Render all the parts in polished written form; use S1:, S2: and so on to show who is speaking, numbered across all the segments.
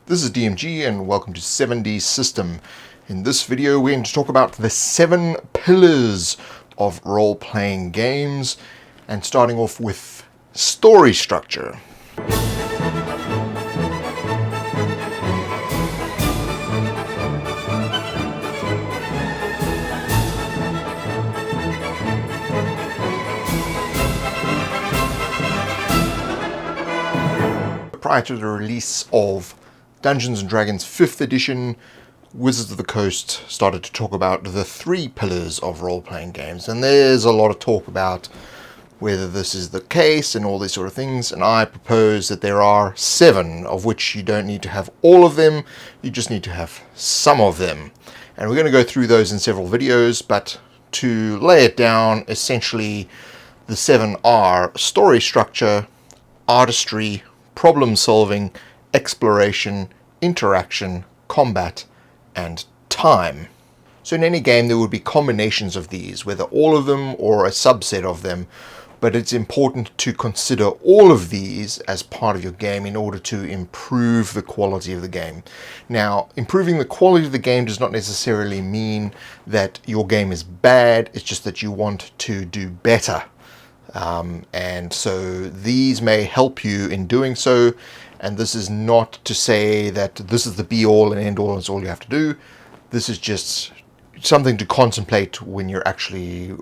S1: This is DMG and welcome to 7D System. In this video we're going to talk about the 7 pillars of role-playing games, and starting off with story structure. Prior to the release of Dungeons & Dragons 5th edition, Wizards of the Coast started to talk about the 3 pillars of role-playing games, and there's a lot of talk about whether this is the case and all these sort of things, and I propose that there are 7, of which you don't need to have all of them, you just need to have some of them. And we're going to go through those in several videos, but to lay it down, essentially the 7 are story structure, artistry, problem solving, exploration, interaction, combat, and time. So in any game there would be combinations of these, whether all of them or a subset of them, but it's important to consider all of these as part of your game in order to improve the quality of the game. Now, improving the quality of the game does not necessarily mean that your game is bad, it's just that you want to do better. And so these may help you in doing so, and this is not to say that this is the be-all and end-all and it's all you have to do. This is just something to contemplate when you're actually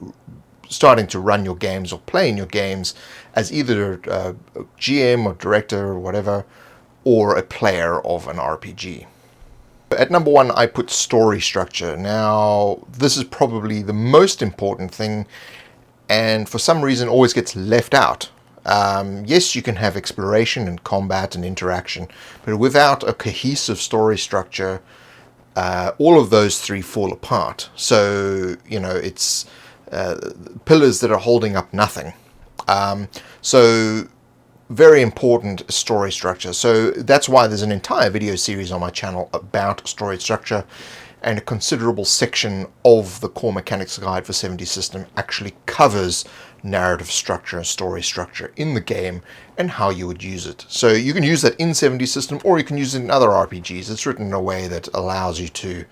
S1: starting to run your games or playing your games as either a GM or director or whatever, or a player of an RPG. At number 1, I put story structure. Now, this is probably the most important thing, and for some reason always gets left out. Yes, you can have exploration and combat and interaction, but without a cohesive story structure, all of those 3 fall apart. So, you know, it's pillars that are holding up nothing. So, very important story structure. So that's why there's an entire video series on my channel about story structure, and a considerable section of the Core Mechanics Guide for 7D System actually covers narrative structure and story structure in the game and how you would use it. So you can use that in 7D System, or you can use it in other RPGs. It's written in a way that allows you to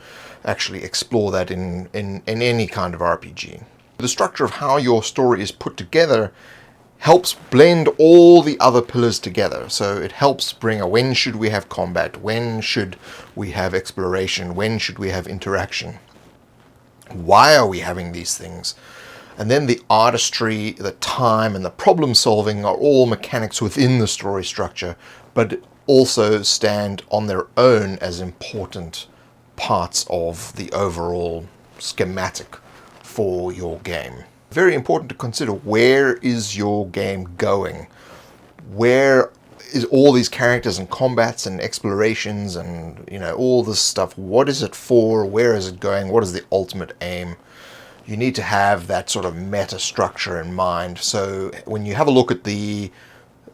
S1: actually explore that in any kind of RPG. The structure of how your story is put together helps blend all the other pillars together. So it helps bring a when should we have combat, when should we have exploration, when should we have interaction, why are we having these things, and then the artistry, the time, and the problem solving are all mechanics within the story structure, but also stand on their own as important parts of the overall schematic for your game. Very important to consider, where is your game going? Where is all these characters and combats and explorations and, you know, all this stuff? What is it for? Where is it going? What is the ultimate aim? You need to have that sort of meta structure in mind. So when you have a look at the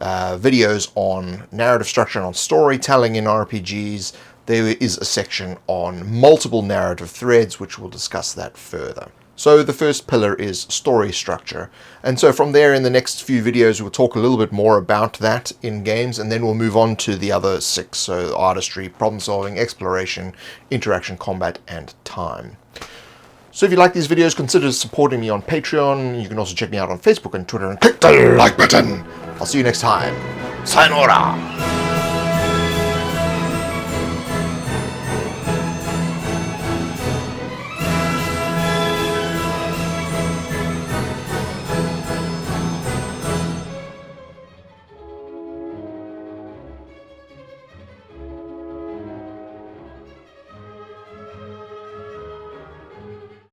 S1: videos on narrative structure and on storytelling in RPGs, there is a section on multiple narrative threads, which will discuss that further. So the first pillar is story structure. And so from there, in the next few videos, we'll talk a little bit more about that in games, and then we'll move on to the other 6. So artistry, problem solving, exploration, interaction, combat, and time. So if you like these videos, consider supporting me on Patreon. You can also check me out on Facebook and Twitter, and click the like button. I'll see you next time. Sayonara.